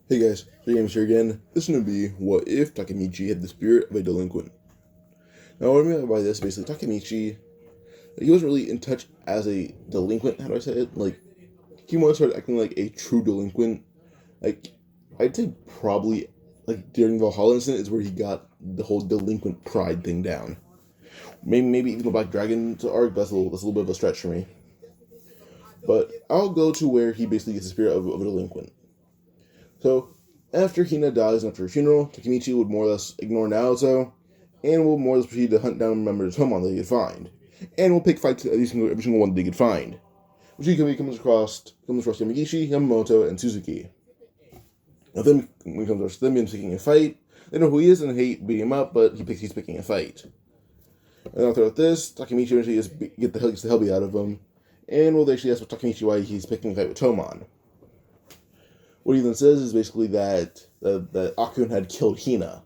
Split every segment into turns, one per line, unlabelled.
Hey guys, James here again. This is going to be what if Takemichi had the spirit of a delinquent. Now, what I mean by this, basically, Takemichi, he wasn't really in touch as a delinquent, how do I say it? Like, he once started acting like a true delinquent. Like, I'd say probably, like, during the Valhalla incident is where he got the whole delinquent pride thing down. Maybe even the Black Dragon's arc, that's a little bit of a stretch for me. But I'll go to where he basically gets the spirit of a delinquent. So, after Hina dies and after her funeral, Takemichi would more or less ignore Naoto, and will more or less proceed to hunt down members of Homon that he could find. And will pick fights at every single one that he could find. Which he comes across Yamagishi, Yamamoto, and Suzuki. Now then, when it comes to them picking a fight, they know who he is and hate beating him up, but he's picking a fight. And after this, Takemichi eventually gets the hell beat out of him, and will actually ask Takemichi why he's picking a fight with Tomon. What he then says is basically that Akun had killed Hina.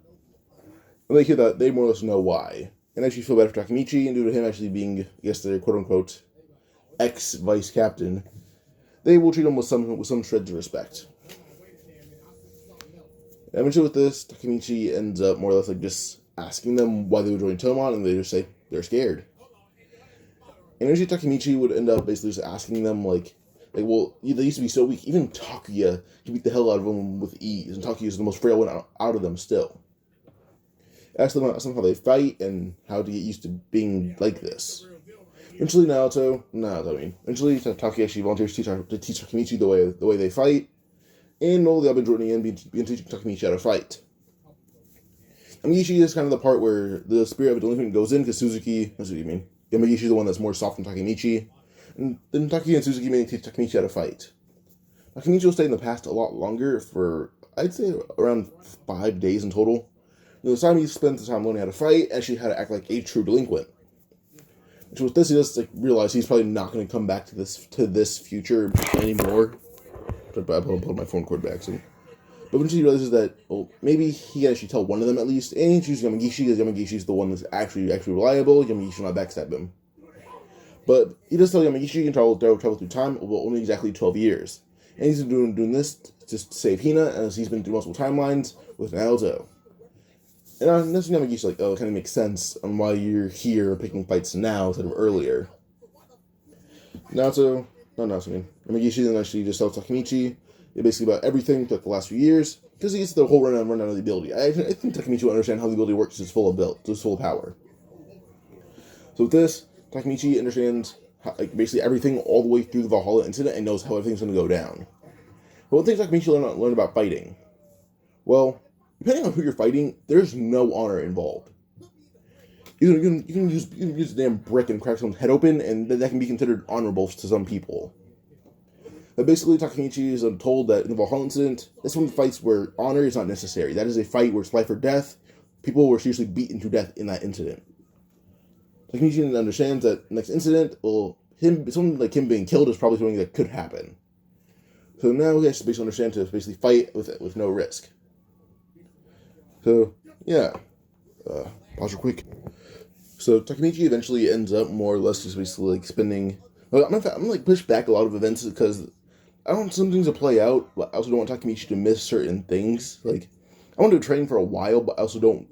And they hear that, they more or less know why. And actually feel bad for Takemichi, and due to him actually being, I guess, their quote-unquote ex-vice captain, they will treat him with some shreds of respect. And eventually with this, Takemichi ends up more or less like just asking them why they would join Tomon, and they just say they're scared. And eventually Takemichi would end up basically just asking them, well, they used to be so weak. Even Takuya can beat the hell out of them with ease, and Takuya is the most frail one out of them still. Ask them how they fight and how to get used to being like this. Eventually eventually Takuya actually volunteers to teach Takemichi the way they fight, and all the other joining in begin teaching Takemichi how to fight. Yamagishi is kind of the part where the spirit of a delinquent goes in, because Yamagishi is the one that's more soft than Takemichi. And then Takuya and Suzuki may teach Takemichi how to fight. Takemichi will stay in the past a lot longer for, I'd say, around 5 days in total. The time he spends the time learning how to fight, actually how to act like a true delinquent. Which with this, he does realize he's probably not going to come back to this future anymore. I pulled my phone cord back soon. But eventually he realizes that, well, maybe he can actually tell one of them at least, and he chooses Yamagishi, because Yamagishi is the one that's actually reliable. Yamagishi will not backstab him. But he does tell Yamagishi he can travel through time over only exactly 12 years. And he's been doing this just to save Hina, as he's been through multiple timelines with Naoto. And that's Yamagishi's like, oh, it kind of makes sense on why you're here picking fights now instead of earlier. Yamagishi then actually just tells Takemichi basically about everything throughout the last few years, because he gets the whole rundown of the ability. I think Takemichi will understand how the ability works to its full power. So with this, Takemichi understands basically everything all the way through the Valhalla incident and knows how everything's going to go down. But what things Takemichi learn about fighting? Well, depending on who you're fighting, there's no honor involved. You can use a damn brick and crack someone's head open, and that can be considered honorable to some people. But basically, Takemichi is told that in the Valhalla incident, that's one of the fights where honor is not necessary. That is a fight where it's life or death. People were seriously beaten to death in that incident. Takemichi understands that next incident, something like him being killed is probably something that could happen. So now he has to basically understand to basically fight with no risk. So, yeah. Pause real quick. So Takemichi eventually ends up more or less just basically spending... I'm push back a lot of events because I want some things to play out, but I also don't want Takemichi to miss certain things. I want to train for a while, but I also don't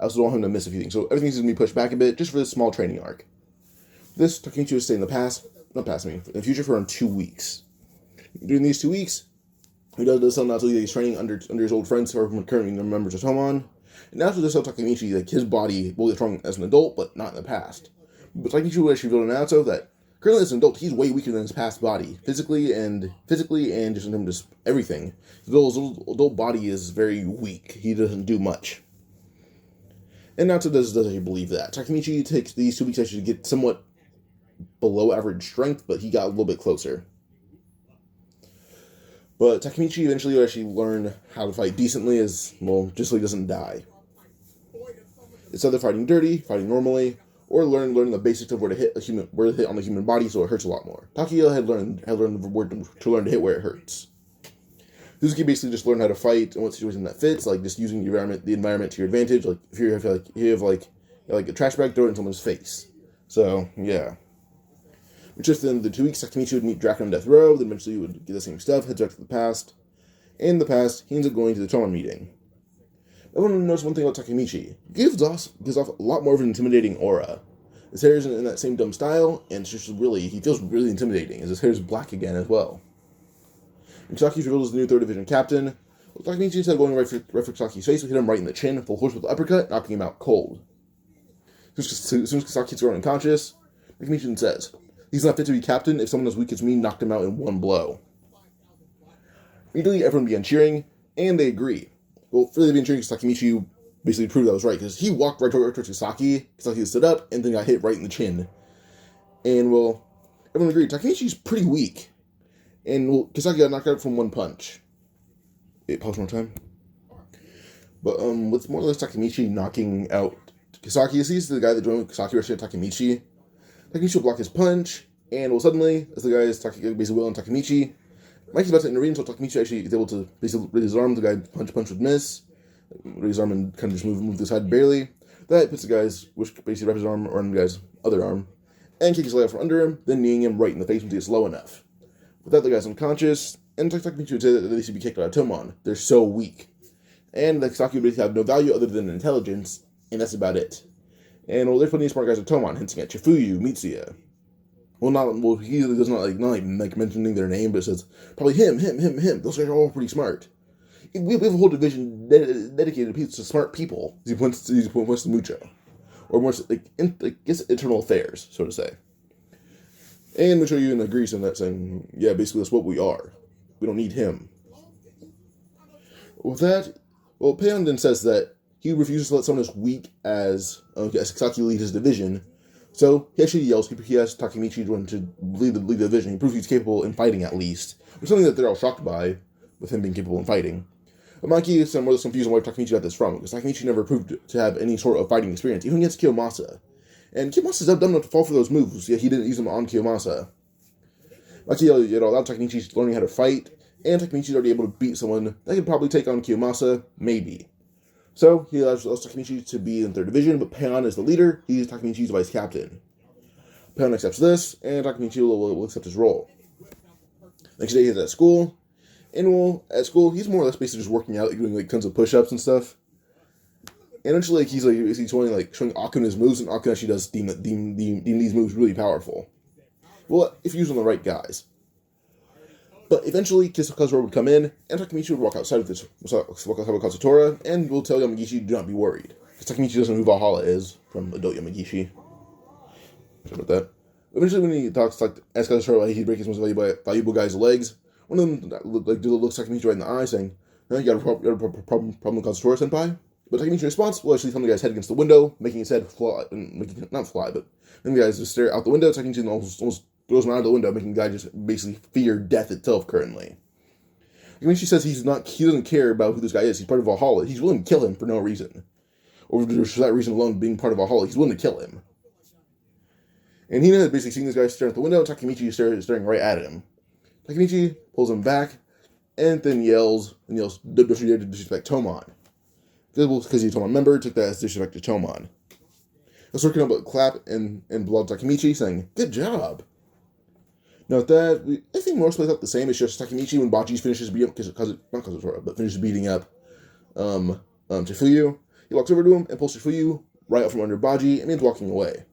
want him to miss a few things. So everything's going to be pushed back a bit, just for this small training arc. This, Takemichi will stay in the future for around 2 weeks. During these 2 weeks, he does tell Naoto that he's training under his old friends who are currently members of Tomon. And Naoto does tell Takemichi his body will get strong as an adult, but not in the past. But Takemichi will actually reveal to Naoto that currently as an adult, he's way weaker than his past body, physically and just in terms of just everything. His adult body is very weak. He doesn't do much. And Naoto does actually believe that. Takemichi takes these 2 weeks actually to get somewhat below average strength, but he got a little bit closer. But Takemichi eventually will actually learn how to fight decently, just so he doesn't die. It's either fighting dirty, fighting normally, or learn the basics of where to hit on the human body so it hurts a lot more. Takuya had learned to learn to hit where it hurts. Suzuki basically just learned how to fight in what situation that fits, like just using the environment to your advantage. Like if you have a trash bag, throw it in someone's face. So yeah. Just in the 2 weeks, Takemichi would meet Draken on death row, then eventually would get the same stuff, heads back to the past, In the past, he ends up going to the Tomon meeting. Everyone knows one thing about Takemichi. He gives off a lot more of an intimidating aura. His hair isn't in that same dumb style, and it's just he feels really intimidating, as his hair is black again as well. And Kisaki's revealed as the new 3rd Division captain. Well, Takemichi, instead of going right for Kisaki's face, hit him right in the chin, full force with the uppercut, knocking him out cold. As soon as Kisaki's thrown unconscious, Takemichi says, "He's not fit to be captain if someone as weak as me knocked him out in one blow." Immediately, everyone began cheering, and they agree. Well, for they began cheering, Takemichi basically proved that was right, because he walked right towards Kisaki. Kisaki stood up, and then got hit right in the chin. And, well, everyone agreed, Takemichi's pretty weak. And, well, Kisaki got knocked out from one punch. Pause one more time. But, with more or less Takemichi knocking out Kisaki, he sees the guy that joined with Kisaki rushing at Takemichi. Takemichi will block his punch, and, well, suddenly, as the guy is basically wailing on Takemichi, Mikey's about to intervene, so Takemichi actually is able to basically raise his arm. The guy punch would miss. Raise his arm and kind of just move to the side barely. That puts the guy's, which basically wraps his arm around the guy's other arm, and kicks his leg out from under him, then kneeing him right in the face until it's low enough. With that, the guy's unconscious, and Takemichi would say that they should be kicked out of Tomon. They're so weak. And that Kisaki would basically have no value other than intelligence, and that's about it. And, well, there's plenty of smart guys at Tomon, hinting at Chifuyu, Mitsuya. He does not like mentioning their name, but it says probably him. Those guys are all pretty smart. We have a whole division dedicated to smart people. He points to Mucho, or more internal affairs, so to say. And Mucho even agrees on that, saying, "Yeah, basically that's what we are. We don't need him." With that, well, Payon then says that he refuses to let someone as weak as Kisaki lead his division. So, he actually yells, he asks Takemichi to lead the division. He proves he's capable in fighting, at least. Which is something that they're all shocked by, with him being capable in fighting. But Mikey is more or less confused on where Takemichi got this from, because Takemichi never proved to have any sort of fighting experience, even against Kiyomasa. And Kiyomasa's dumb enough to fall for those moves, yet he didn't use them on Kiyomasa. Mikey allowed Takemichi learning how to fight, and Takemichi's already able to beat someone that could probably take on Kiyomasa, maybe. So, he allows Takemichi to be in 3rd Division, but Payon is the leader. He's Takemichi's vice captain. Payon accepts this, and Takemichi will accept his role. Next day, he's at school. And, at school, he's more or less basically just working out, doing, tons of push-ups and stuff. And eventually, he's showing Akun his moves, and Akun actually does deem these moves really powerful. Well, if used on the right guys. But eventually, Kisakazuura would come in, and Takemichi would walk outside of Kazutora, and will tell Yamagishi, "Do not be worried." Because Takemichi doesn't know who Valhalla is, from adult Yamagishi. Sorry about that. Eventually, when he talks, asks Kazutora why he'd break his most valuable guy's legs, one of them, looks Takemichi right in the eye, saying, "You got a problem with Kazutora, senpai?" But Takemichi's response will actually thumb the guy's head against the window, making his head fly, not fly, but then the guys just stare out the window. Takemichi almost throws him out of the window, making the guy just basically fear death itself currently. Takemichi says he doesn't care about who this guy is. He's part of Valhalla. He's willing to kill him for no reason. Or for that reason alone, being part of Valhalla, he's willing to kill him. And Hina had basically seen this guy staring at the window, and Takemichi is staring right at him. Takemichi pulls him back, and then yells, "Don't you dare to disrespect Tomon." Because he's a Tomon member, took that as disrespect to Tomon. Kazutora could but clap and applaud Takemichi, saying, "Good job." Now with that, I think most plays out the same. It's just Takemichi when Bachi finishes beating up finishes beating up Chifuyu. He walks over to him and pulls Chifuyu right out from under Baji and begins walking away.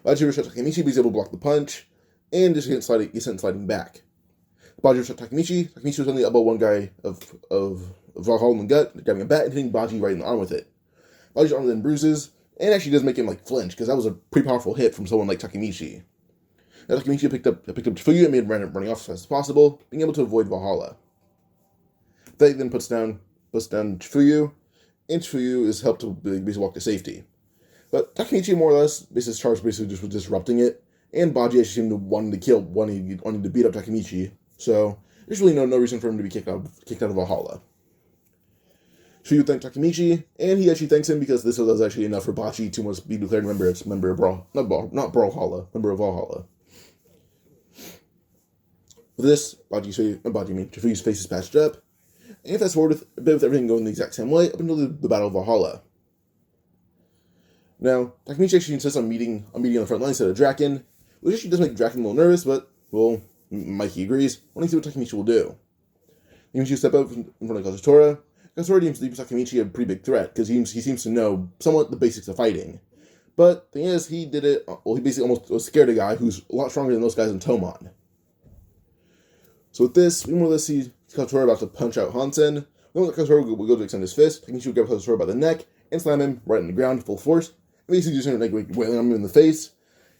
Baji rushes Takemichi, but he's able to block the punch and just gets sent sliding back. Baji rushes Takemichi. Takemichi was suddenly elbow one guy of Valhalla in the gut, grabbing a bat and hitting Baji right in the arm with it. Baji's arm then bruises and actually does make him flinch, because that was a pretty powerful hit from someone like Takemichi. Now, Takemichi picked up Chifuyu and made him running off as fast as possible, being able to avoid Valhalla. They then puts down Chifuyu, and Chifuyu is helped to basically walk to safety. But Takemichi more or less is charged basically just with disrupting it, and Baji actually seemed to wanting to beat up Takemichi, so there's really no reason for him to be kicked out of Valhalla. Chifuyu thanked Takemichi, and he actually thanks him because this was actually enough for Bachi to be declared member of Valhalla. With this, Chifuyu's face is patched up, and fast forward with everything going the exact same way up until the Battle of Valhalla. Now, Takemichi actually insists on meeting on the front line instead of Draken, which actually does make Draken a little nervous, but, well, Mikey agrees, wanting to see what Takemichi will do. Takemichi step up in front of Kazutora. Kazutora deems Takemichi a pretty big threat because he seems to know somewhat the basics of fighting. But the thing is, he did it. Well, he basically almost was scared a guy who's a lot stronger than those guys in Tomon. So with this, we more or less see Kazutora about to punch out Hansen. Then Kazutora will go to extend his fist. Takemichi will grab Kazutora by the neck and slam him right on the ground full force. And basically just like wailing on him in the face,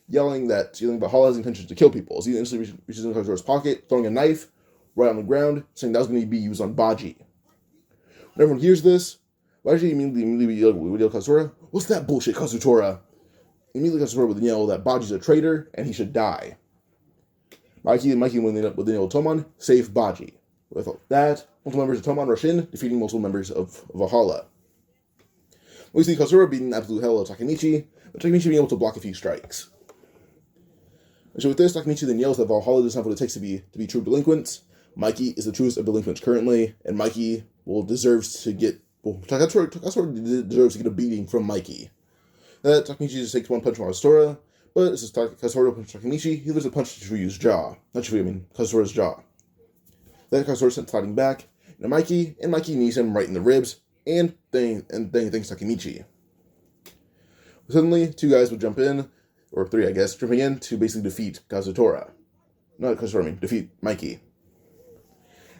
yelling that Valhalla has intentions to kill people. As he instantly reaches into Kazura's pocket, throwing a knife right on the ground, saying that was going to be used on Baji. When everyone hears this, Baji immediately yell Kazura, "What's that bullshit, Kazutora?" Immediately Kazura would yell that Baji's a traitor and he should die. Mikey when they yell Tomon, save Baji. With that, multiple members of Tomon rush in, defeating multiple members of Valhalla. We see Kazura beating the absolute hell out of Takemichi, but Takemichi being able to block a few strikes. And so with this, Takemichi then yells that Valhalla doesn't have what it takes to be true delinquents. Mikey is the truest of delinquents currently, and Mikey deserves to get a beating from Mikey. That Takemichi just takes one punch from Kazutora, but this is Kazutora punches Takemichi. He delivers a punch to Shifuyu's jaw. Not Shifuyu, I mean Kazutora's jaw. Then Kazutora sent sliding back into Mikey, and Mikey knees him right in the ribs, and then thanks Takemichi. Suddenly, two guys would jump in, or three, I guess, jumping in to basically defeat Kazutora. Not Kazutora, I mean, defeat Mikey.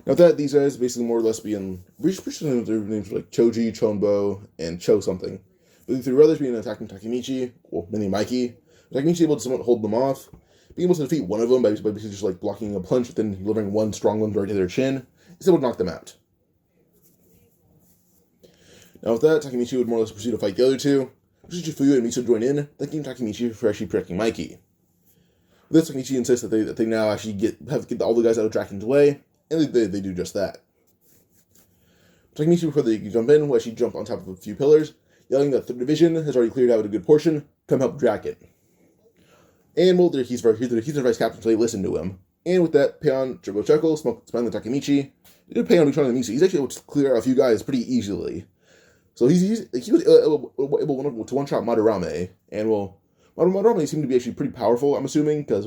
Now with that, these guys basically more or less being, their names like Choji, Chonbo, and Cho something. But the three brothers being attacking Takemichi, or mainly Mikey. Takemichi able to somewhat hold them off, being able to defeat one of them by basically just like blocking a punch, but then delivering one strong one right to their chin. He's able to knock them out. Now with that, Takemichi would more or less proceed to fight the other two. Shifuyu and Miso join in, thanking Takemichi for actually protecting Mikey. With this, Takemichi insists that they now actually get all the guys out of Draken's way, and they do just that. Takemichi, before they jump in, will actually jump on top of a few pillars, yelling that 3rd Division has already cleared out a good portion, come help Draken. And he's their vice captain, so they listen to him. And with that, Payon chuckle, smiling at Takemichi. Payon trying to Miso. He's actually able to clear out a few guys pretty easily. So he was able to one-shot Madarame, and Madarame seemed to be actually pretty powerful, I'm assuming, because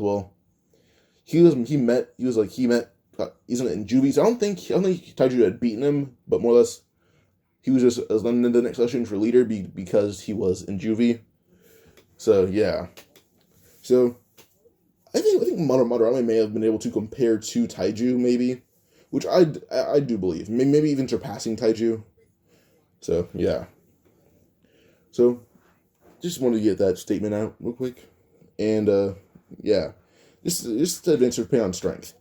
he's in juvie, so I don't think Taiju had beaten him, but more or less he was just in the next session for leader because he was in juvie. So yeah, so I think Madarame may have been able to compare to Taiju, maybe, which I do believe, maybe even surpassing Taiju. So, yeah. So, just wanted to get that statement out real quick. And, yeah. Just to advance your Payon's strength.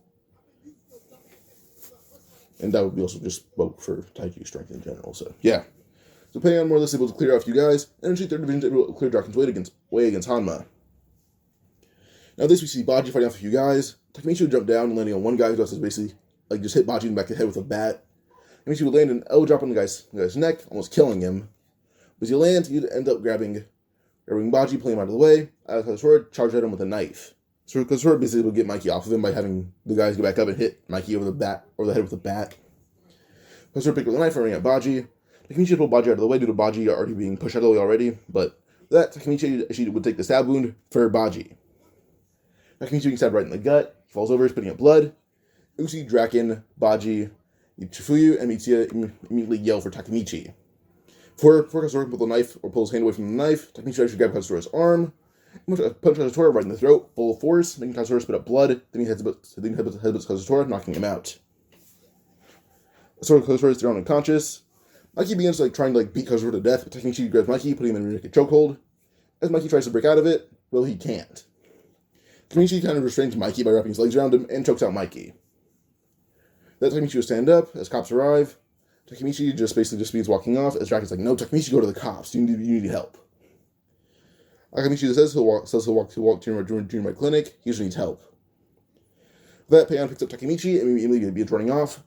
And that would be also just spoke for Taiju's strength in general, so, yeah. So, Payon more or less able to clear out a few guys, and eventually 3rd Division able to clear Draken's way against Hanma. Now, this we see Baji fighting off a few guys. Takemichi would jump down and landing on one guy who does basically, just hit Baji in the back of the head with a bat. Takemichi would land an elbow drop on the guy's neck, almost killing him. But as he lands, he'd end up grabbing Baji, pulling him out of the way. Kazutora charged at him with a knife. So Kazutora basically would get Mikey off of him by having the guys go back up and hit Mikey over the head with a bat. Kazutora picked up the knife, running at Baji. Takemichi pulled Baji out of the way due to Baji already being pushed out of the way already. But that, Takemichi would take the stab wound for Baji. Takemichi being stabbed right in the gut. He falls over, spitting up blood. Uchi, Draken, Baji, Shifuyu, and Mitsuya immediately yell for Takemichi. Before Kazutora can pull the knife or pull his hand away from the knife, Takemichi actually grabs Kazutora's arm, punch Kazutora right in the throat, full of force, making Kazutora spit up blood. Then he headbutts Kazutora, knocking him out. Kazutora is thrown unconscious. Mikey begins trying to beat Kazutora to death, but Takemichi grabs Mikey, putting him in a chokehold. As Mikey tries to break out of it, well, he can't. Takemichi kind of restrains Mikey by wrapping his legs around him and chokes out Mikey. That Takemichi will stand up as cops arrive. Takemichi just begins walking off as Draken's like, "No, Takemichi, go to the cops. You need help." Takemichi says he'll walk to my clinic. He just needs help. With that, Payon picks up Takemichi and immediately begins running off.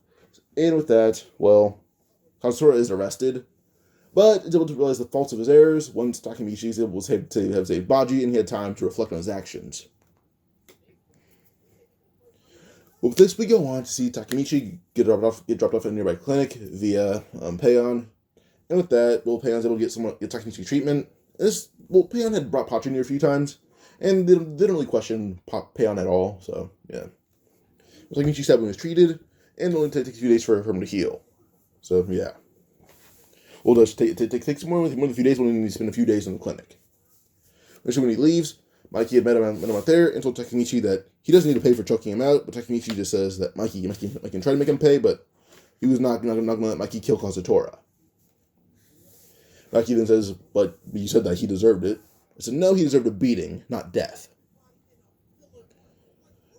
And with that, Kazutora is arrested, but is able to realize the faults of his errors once Takemichi is able to have saved Baji and he had time to reflect on his actions. With this, we go on to see Takemichi get dropped off at a nearby clinic via Payon. And with that, Payon's able to get Takemichi treatment. Payon had brought Pachi near a few times, and they didn't really question Payon at all, so, yeah. Takemichi stabbing was treated, and it only takes a few days for him to heal. So, yeah. Well, it takes more than a few days when he needs to spend a few days in the clinic. When he leaves, Mikey had met him out there and told Takemichi that he doesn't need to pay for choking him out, but Takemichi just says that Mikey can try to make him pay, but he was not going to let Mikey kill Kazutora. Mikey then says, but you said that he deserved it. I said, no, he deserved a beating, not death.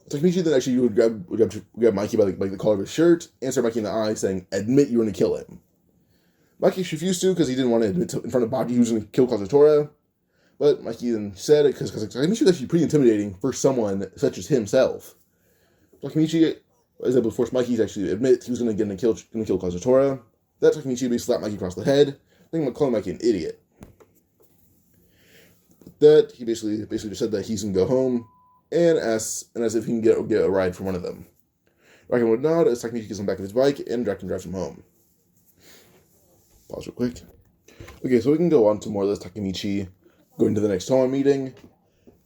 Takemichi then actually would grab Mikey by the collar of his shirt, and stare Mikey in the eye, saying, admit you were going to kill him. Mikey refused to because he didn't want to admit in front of Baji he was going to kill Kazutora. But Mikey then said it because Takemichi was actually pretty intimidating for someone such as himself. Takemichi was able to force Mikey to actually admit he was going to kill Kazutora. That Takemichi basically slapped Mikey across the head, calling Mikey an idiot. With that, he basically just said that he's going to go home, and as if he can get a ride from one of them. Draken would nod as Takemichi gets him back on his bike, and Draken drives him home. Pause real quick. Okay, so we can go on to more or less Takemichi going to the next Tomon meeting.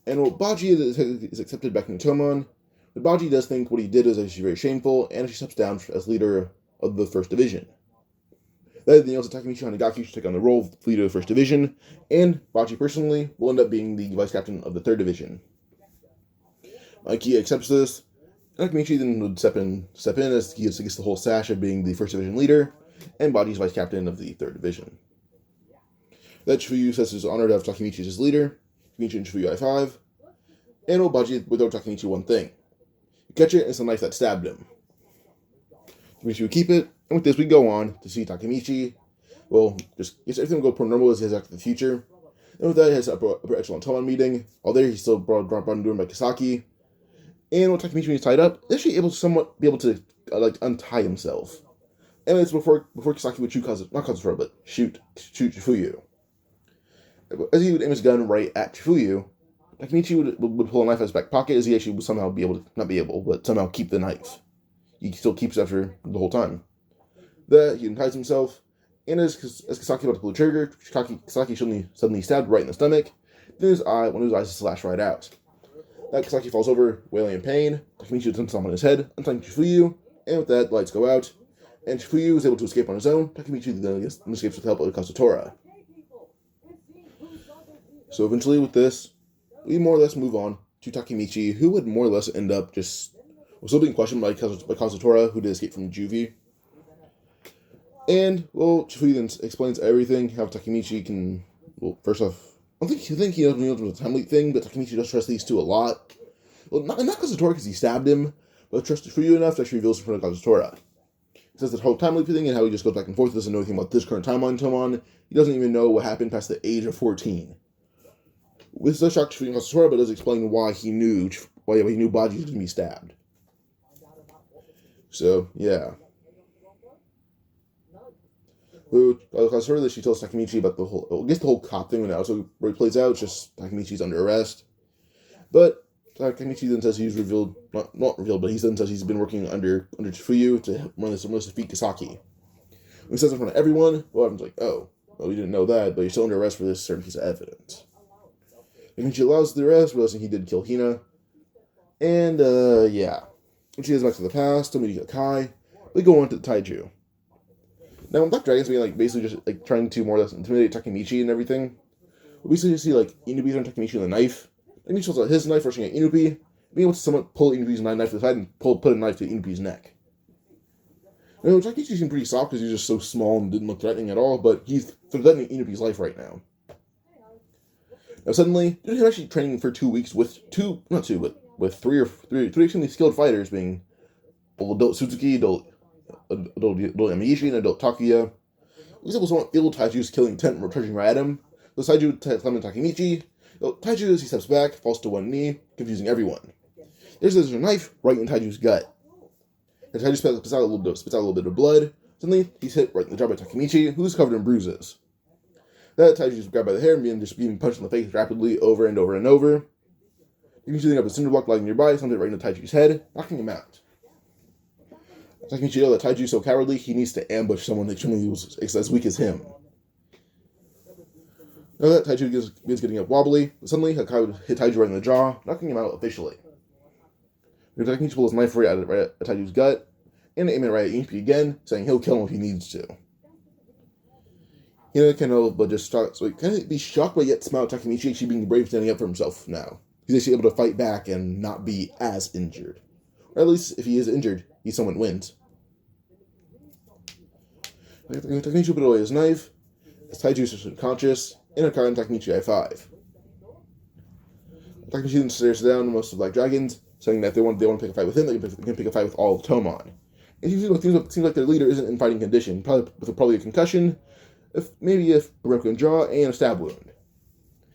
And while Baji is accepted back into Tomon, but Baji does think what he did is actually very shameful, and she steps down as leader of the First Division. That then yells at Takemichi Hanagaki to take on the role of leader of the First Division, and Baji personally will end up being the vice captain of the Third Division. Mikey accepts this, and Takemichi then would step in as he gets the whole sash of being the First Division leader, and Baji's vice captain of the Third Division. That Chifuyu says it's an honor to have Takemichi as his leader. Takemichi and Chifuyu I-5. And Obaji would throw Takemichi one thing. You catch it, and it's the knife that stabbed him. Takemichi would keep it, and with this we go on to see Takemichi. Well, just everything will go per normal as he heads back to the future. And with that, he has an upper echelon Tomon meeting. All there, he's still brought down by Kisaki. And when Takemichi is tied up, he's actually able to untie himself. And it's before Kisaki would shoot shoot Chifuyu. As he would aim his gun right at Chifuyu, Takemichi would pull a knife out of his back pocket as he actually would somehow somehow keep the knife. He still keeps it after the whole time. That he unties himself, and as Kisaki about to pull the trigger, Kisaki suddenly stabbed right in the stomach. Then one of his eyes is slashed right out. That Kisaki falls over, wailing in pain. Takemichi attempts to stomp on his head, untying Chifuyu, and with that, the lights go out, and Chifuyu is able to escape on his own. Takemichi then escapes with the help of Kazutora. So eventually with this, we more or less move on to Takemichi, who would more or less end up was still being questioned by Kazutora, who did escape from juvie. And, well, Chifuyu then explains everything, how Takemichi can, well, first off, I don't think he knows the time leap thing, but Takemichi does trust these two a lot. Well, not Kazutora because he stabbed him, but trusts Chifuyu enough to actually reveal in front of Kazutora. He says the whole time leap thing and how he just goes back and forth, doesn't know anything about this current timeline Tomon. He doesn't even know what happened past the age of 14. With the shock to Kazutora, but does explain why he knew Baji was going to be stabbed. So, yeah. Kazutora, she tells Takemichi about the whole cop thing when it also plays out. It's just Takemichi's under arrest. But Takemichi then says he's revealed, not revealed, but he then says he's been working under Chifuyu to run this defeat Kisaki. When he says in front of everyone, well, everyone's like, oh, well, we didn't know that, but you're still under arrest for this certain piece of evidence. Takemichi allows the arrest, realizing he did kill Hina. And, yeah. When she goes back to the past, Tomidi Kai, we go on to the Taiju. Now, when Black Dragon's being, basically just, trying to more or less intimidate Takemichi and everything, we basically just see, Inupi throwing Takemichi with a knife. Takemichi pulls out his knife, rushing at Inupi, being able to somewhat pull Inupi's knife to the side and put a knife to Inupi's neck. Now, Takemichi seemed pretty soft because he was just so small and didn't look threatening at all, but he's threatening Inupi's life right now. Now, suddenly, due to him actually training for 2 weeks with three extremely skilled fighters, being Adult Suzuki, Adult Yamagishi, and Adult Takuya, he was able to somewhat feel Taiju's killing intent and charging right at him. So Taiju slamming Takemichi. Taiju, as he steps back, falls to one knee, confusing everyone. There's a knife right in Taiju's gut. And Taiju spits out a little bit of blood. Suddenly, he's hit right in the jaw by Takemichi, who's covered in bruises. That Taiju is grabbed by the hair and being punched in the face rapidly over and over and over. Takemichi then up a cinder block lying nearby, slams it right into Taiju's head, knocking him out. Takemichi knows that Taiju is so cowardly, he needs to ambush someone extremely as weak as him. Now that Taiju begins getting up wobbly, suddenly Hakai would hit Taiju right in the jaw, knocking him out officially. Takemichi pulls his knife right at Taiju's gut, and aiming right at Inupi again, saying he'll kill him if he needs to. Hina can't help but just start, so he can't be shocked but yet smile at Takemichi actually being brave, standing up for himself now. He's actually able to fight back and not be as injured. Or at least, if he is injured, he somewhat wins. Takemichi put away his knife, as Taiju is unconscious, and Hakai and Takemichi high five. Takemichi then stares down most of the Black Dragons, saying that they want to pick a fight with him, they can pick a fight with all of Tomon. It seems like their leader isn't in fighting condition, probably a concussion, maybe a broken jaw, and a stab wound.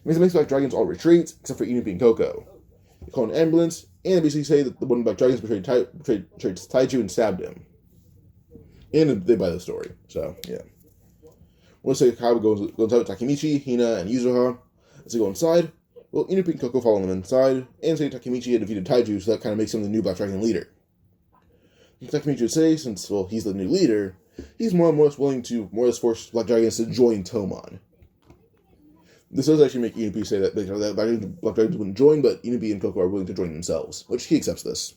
It makes the Black Dragons all retreat, except for Inupi and Koko. They call an ambulance, and basically say that the one of the Black Dragons betrayed Taiju and stabbed him. And they buy the story, so, yeah. We'll say Hakai goes out with Takemichi, Hina, and Yuzuha. As they go inside, well, Inupi and Koko follow them inside, and say Takemichi had defeated Taiju, so that kind of makes him the new Black Dragon leader. Takemichi would say, since, well, he's the new leader, he's more or less willing to more or less force Black Dragons to join Tomon. This does actually make Inupi say that Black Dragons wouldn't join, but Inupi and Koko are willing to join themselves, which he accepts this.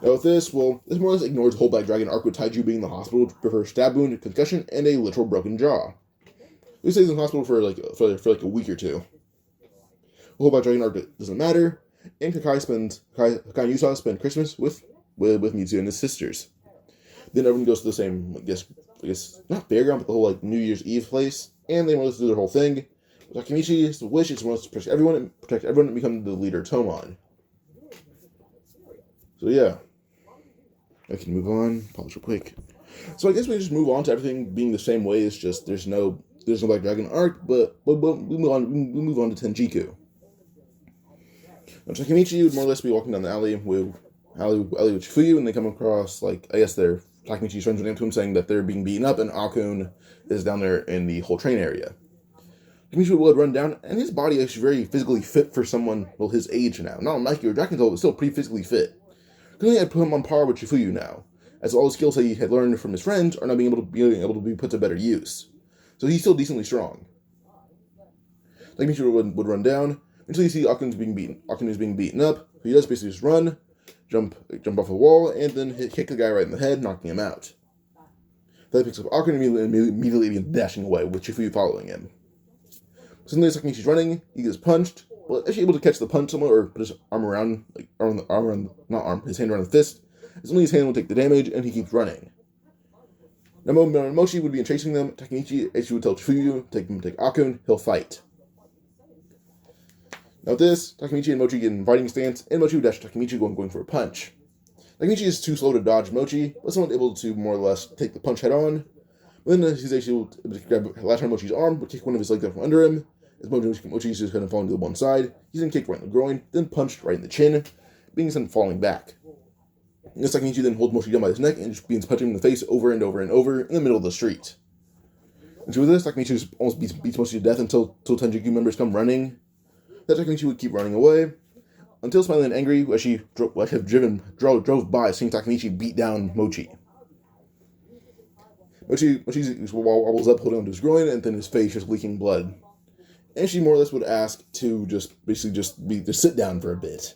Now with this, well, this more or less ignores the whole Black Dragon arc with Taiju being in the hospital for a stab wound, concussion, and a literal broken jaw. He stays in the hospital for a week or two. The whole Black Dragon arc doesn't matter, and Hakai and Yuzuha spend Christmas with Mitsu and his sisters. Then everyone goes to the same, I guess not fairground, but the whole New Year's Eve place, and they want to do their whole thing. Takemichi's wish is to protect everyone and become the leader of Tomon. So yeah, I can move on. Pause real quick. So I guess we just move on to everything being the same way. It's just there's no Black Dragon arc, but we move on to Tenjiku. Now, Takemichi would more or less be walking down the alley with Chifuyu, and they come across they're Takemichi's friends went to him saying that they're being beaten up, and Akun is down there in the whole train area. Takemichi would run down, and his body is very physically fit for someone his age now. Not unlike your Dragon Soul, but still pretty physically fit. Clearly, I'd put him on par with Chifuyu now, as all the skills that he had learned from his friends are now being able to be put to better use. So he's still decently strong. Takemichi would run down until you see Akun is being beaten up. He does basically just run, jump off the wall, and then kick the guy right in the head, knocking him out. Then he picks up Akun and immediately dashing away, with Chifuyu following him. Suddenly, as Takemichi's running, he gets punched, but actually able to catch the punch somewhat, or put his his hand around the fist. Suddenly his hand will take the damage, and he keeps running. Now, Mochi would be chasing them. Takemichi actually would tell Chifuyu, take Akun, he'll fight. Now with this, Takemichi and Mochi get in fighting stance, and Mochi would dash Takemichi going for a punch. Takemichi is too slow to dodge Mochi, but someone able to more or less take the punch head on. But then he's actually able to latch on Mochi's arm, but kick one of his legs out from under him. As Mochi's just kind of falling to the one side, he's then kicked right in the groin, then punched right in the chin, being sent falling back. And Takemichi then holds Mochi down by his neck and just begins punching him in the face over and over and over in the middle of the street. And so with this, Takemichi just almost beats Mochi to death until Tenjiku members come running. That Takemichi would keep running away, until smiling and angry, as she drove by, seeing Takemichi beat down Mochi. Mochi wobbles up, holding onto his groin, and then his face just leaking blood. And she more or less would ask to just sit down for a bit.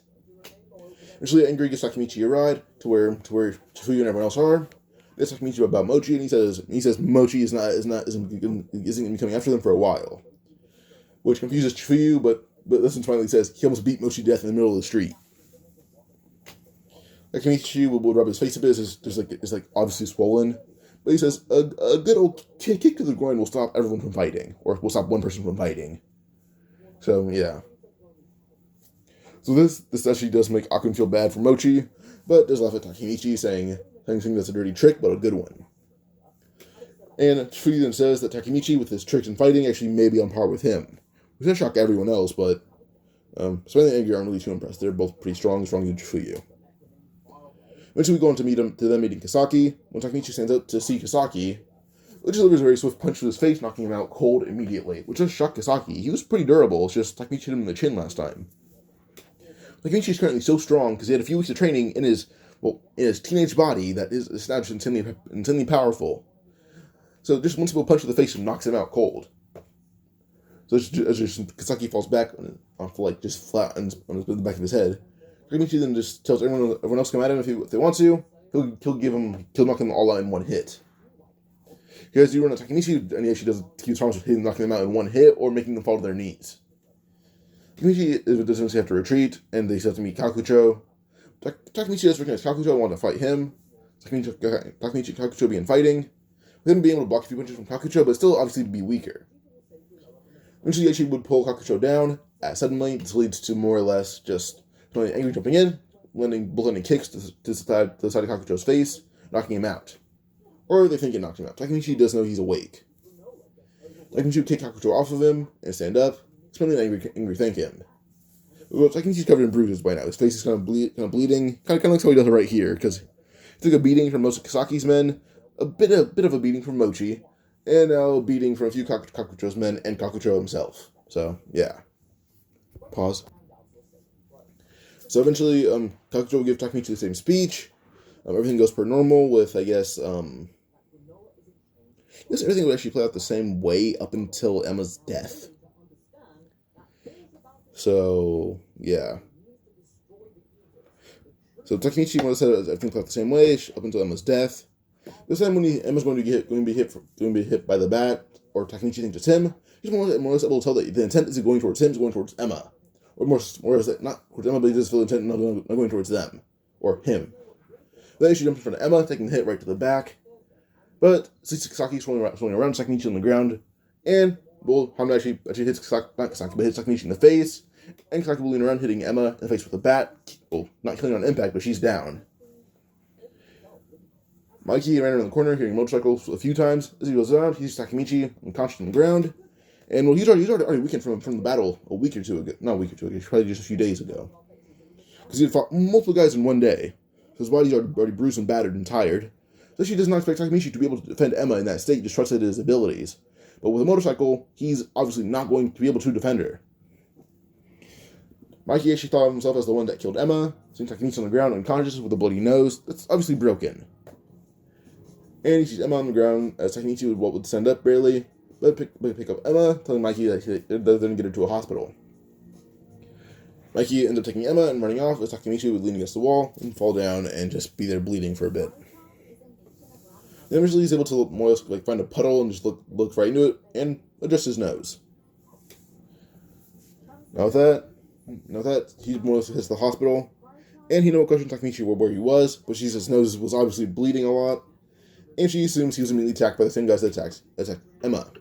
Eventually, angry gets Takemichi a ride to where Chifuyu and everyone else are. They ask Takemichi about Mochi, and he says Mochi isn't going to be coming after them for a while, which confuses Chifuyu, but listen, finally says he almost beat Mochi to death in the middle of the street. Takemichi would rub his face a bit, it's obviously swollen. But he says a good old kick to the groin will stop everyone from fighting, or will stop one person from fighting. So yeah. So this actually does make Akun feel bad for Mochi, but does laugh at Takemichi, saying that's a dirty trick, but a good one. And Chifuyu then says that Takemichi, with his tricks and fighting, actually may be on par with him. Which does shock everyone else, but Smiling and Angry aren't really too impressed. They're both pretty stronger than Chifuyu. Eventually we go on to them meeting Kisaki. When Takemichi stands up to see Kisaki, which delivers a very swift punch to his face, knocking him out cold immediately, which just shocked Kisaki. He was pretty durable, it's just Takemichi hit him in the chin last time. Takemichi is currently so strong because he had a few weeks of training in his teenage body that is established insanely powerful. So just one simple punch to the face knocks him out cold. So as Kisaki falls back just flat on the back of his head, Takemichi then just tells everyone else to come at him if they want to, he'll knock them all out in one hit. He has to run a Takemichi, and he actually does keeps promise of knocking them out in one hit or making them fall to their knees. Takemichi doesn't have to retreat, and they still have to meet Kakucho. Takemichi does recognize Kakucho and want to fight him. Takemichi and Kakucho begin fighting, with him being able to block a few punches from Kakucho, but still obviously be weaker. Eventually, Yachi would pull Kakucho down. Suddenly, this leads to more or less just Angry jumping in, landing kicks to the side of Kakucho's face, knocking him out. Or they think it knocked him out. Takemichi does know he's awake. Takemichi would take Kakucho off of him and stand up, spinning an angry thank him. Well, Takemichi's covered in bruises by now. His face is kind of bleeding. Kind of looks how he does it right here, because he took a beating from most of Kasaki's men, a bit of a beating from Mochi, and now a beating from a few Kakucho's men and Kakucho himself. So, yeah. Pause. So eventually, Kakucho will give Takemichi the same speech. Everything goes per normal with, I guess everything would actually play out the same way up until Emma's death. So, yeah. So Takemichi was said everything played out the same way up until Emma's death. This time when Emma's going to be hit by the bat, or Takemichi thinks it's him, he's more or less able to tell that the intent isn't going towards him, it's going towards Emma. Or more is that not towards Emma, but he does feel intent not going towards them. Or him. Then she jumps in front of Emma, taking the hit right to the back. But Saki's swirling around Takemichi on the ground, and Hamna actually hits Takemichi in the face, and Kasaki will lean around, hitting Emma in the face with a bat. Well, not killing her on impact, but she's down. Mikey ran around the corner, hitting motorcycles a few times. As he goes around, he sees Takemichi unconscious on the ground. And well, he's already weakened from the battle a week or two ago. Not a week or two ago, probably just a few days ago. Because he had fought multiple guys in one day. His body's already bruised and battered and tired. So she does not expect Takemichi to be able to defend Emma in that state, just trusted his abilities. But with a motorcycle, he's obviously not going to be able to defend her. Mikey actually thought of himself as the one that killed Emma, seeing Takemichi on the ground unconscious with a bloody nose. That's obviously broken. And he sees Emma on the ground as Takemichi would stand up barely, but pick up Emma, telling Mikey that they're going to get her to a hospital. Mikey ends up taking Emma and running off as Takemichi would lean against the wall and fall down and just be there bleeding for a bit. Then eventually he's able to more or less find a puddle and just look right into it and adjust his nose. Now with that, he more or less hits the hospital, and he no questions Takemichi where he was, but she says his nose was obviously bleeding a lot, and she assumes he was immediately attacked by the same guys that attacked Emma.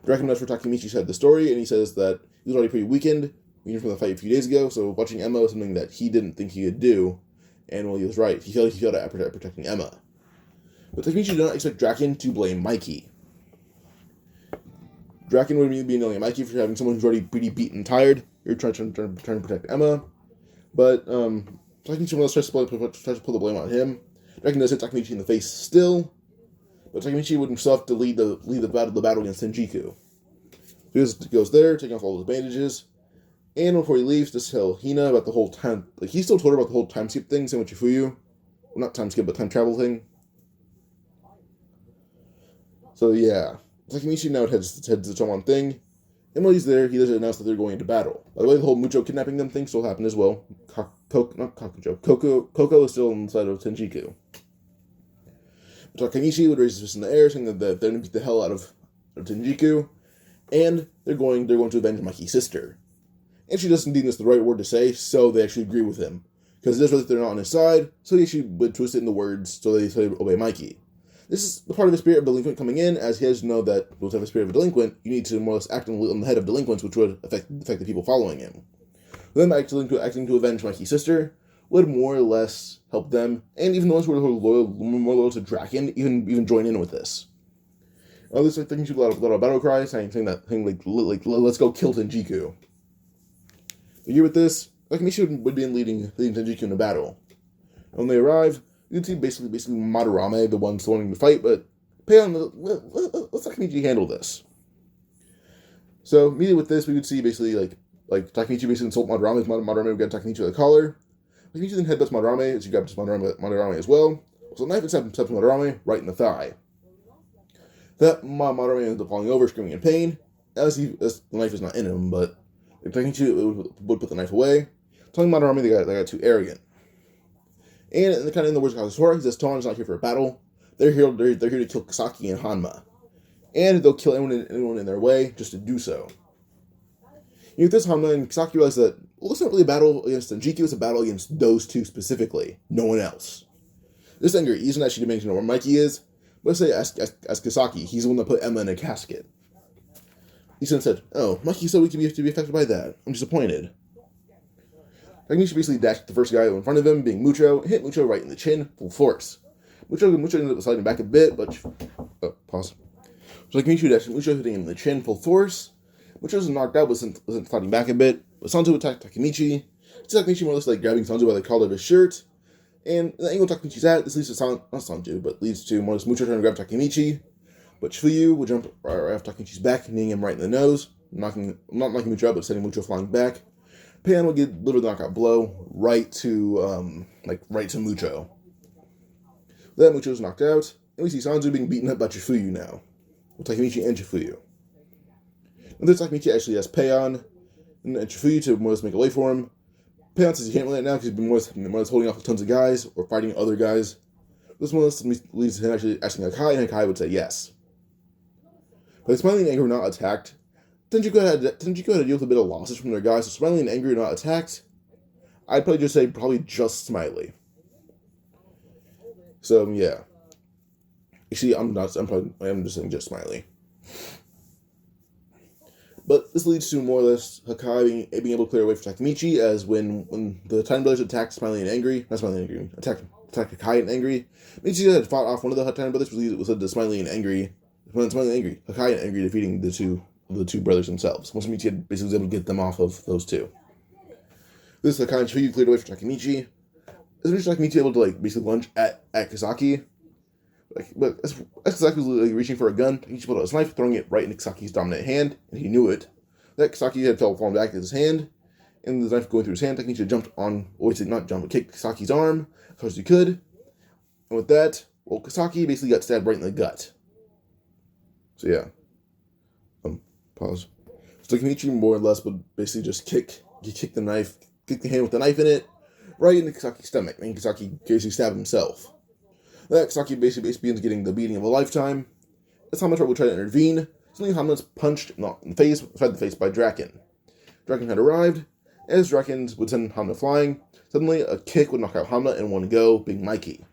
Draken knows for Takemichi said the story, and he says that he was already pretty weakened, even from the fight a few days ago, so watching Emma was something that he didn't think he could do, and well, he was right. He failed at protecting Emma. But Takemichi did not expect Draken to blame Mikey. Draken would immediately be yelling at Mikey for having someone who's already pretty beaten and tired. You're trying to protect Emma. But Takemichi tries to pull the blame on him. Draken does hit Takemichi in the face still, but Takemichi would himself to lead the battle against Tenjiku. He goes there, taking off all his bandages, and before he leaves, to tell Hina about the whole time. He still told her about the whole time skip thing, same with Chifuyu. Well, not time skip, but time travel thing. So yeah, Takemichi now heads to the Toman thing, and while he's there, he does announce that they're going into battle. By the way, the whole Mucho kidnapping them thing still happened as well. Koko is still inside of Tenjiku. Takemichi would raise his fist in the air, saying that they're going to beat the hell out of Tenjiku, and they're going to avenge Mikey's sister. And she doesn't deem this the right word to say, so they actually agree with him. Because it does that they're not on his side, so he actually would twist it in the words so they obey Mikey. This is the part of the spirit of delinquent coming in, as he has to know that to have a spirit of a delinquent, you need to more or less act on the head of delinquents, which would affect the people following him. Them acting to avenge Mikey's sister would more or less help them, and even the ones who are more loyal to Draken even join in with this. There's like a lot of battle cries, saying that thing like let's go kill Tenjiku. Here with this, Takemichi would be leading Tenjiku in a battle. When they arrive, you can see basically Madarame, the ones wanting to fight, but let's Takemichi handle this. So immediately with this, we would see basically like Takemichi basically insult Madarame. Madarame would get Takemichi with a collar. Takemichi then headbutts Madarame as he grabs Madarame as well. So the knife stabs Madarame right in the thigh. That Madarame ends up falling over, screaming in pain, as the knife is not in him, but Takemichi would put the knife away, telling Madarame they got too arrogant. And kind of in the words of Kazuhara, he says Tomon's not here for a battle. They're here to kill Kasaki and Hanma. And they'll kill anyone in their way just to do so. With this, Hanma and Kasaki realize that, well, it's not really a battle against Tenjiki, it's a battle against those two specifically, no one else. This anger isn't actually to mention where Mikey is, but let's say as Kasaki, he's the one that put Emma in a casket. Isan said, "Oh, Mikey so weak to be affected by that. I'm disappointed." Takemichi basically dashed the first guy in front of him, being Mucho, and hit Mucho right in the chin, full force. Mucho ended up sliding back a bit, but... pause. So Takemichi dashed Mucho, hitting him in the chin, full force. Mucho was knocked out, wasn't sliding back a bit, but Sanzu attacked Takemichi. Takemichi more or less like grabbing Sanzu by the collar of his shirt, and the angle Takemichi's at, this leads to not Sanju, but leads to more or less Mucho trying to grab Takemichi, but Chuyu would jump right off Takemichi's back, hitting him right in the nose, not knocking Mucho out, but sending Mucho flying back. Pan will get literally the knockout blow right to Mucho. Then Mucho is knocked out, and we see Sanzu being beaten up by Chifuyu now, with Takemichi and Chifuyu. And then Takemichi actually has Payon and Chifuyu to more or less make a way for him. Payon says he can't win it now because he's been more or less holding off tons of guys or fighting other guys. This one leads to him actually asking Hakai, and Hakai would say yes. But if Smiley and Angry were not attacked, Tenjiko had to deal with a bit of losses from their guys, so Smiley and Angry were not attacked. I'd probably just say just Smiley. So yeah. Actually, I'm just saying just Smiley. But this leads to more or less Hakai being able to clear away for Takemichi, as when the Titan Brothers attacked Smiley and Angry, attacked Hakai and Angry. Michi had fought off one of the Titan Brothers, which led to Smiley and Angry, Hakai and Angry defeating the two brothers themselves. Once Michi had basically was able to get them off of those two. This Hakai and Chuyu cleared away for Takemichi. Eventually Takemichi able to basically lunge at Kasaki. But as Kasaki was reaching for a gun, Takemichi pulled out his knife, throwing it right into Kasaki's dominant hand, and he knew it. That Kasaki had fallen back in his hand, and the knife going through his hand, Takemichi jumped on, kicked Kasaki's arm as hard as he could. And with that, Kasaki basically got stabbed right in the gut. So yeah. Pause. So Takemichi more or less would basically just kick the hand with the knife in it, right into Kasaki's stomach, and Kasaki basically stabbed himself. That Kasaki basically begins getting the beating of a lifetime. As Hamatar would try to intervene, suddenly Hama's punched in the face by Draken. Draken had arrived. As Draken would send Hama flying, suddenly a kick would knock out Hama in one go, being Mikey.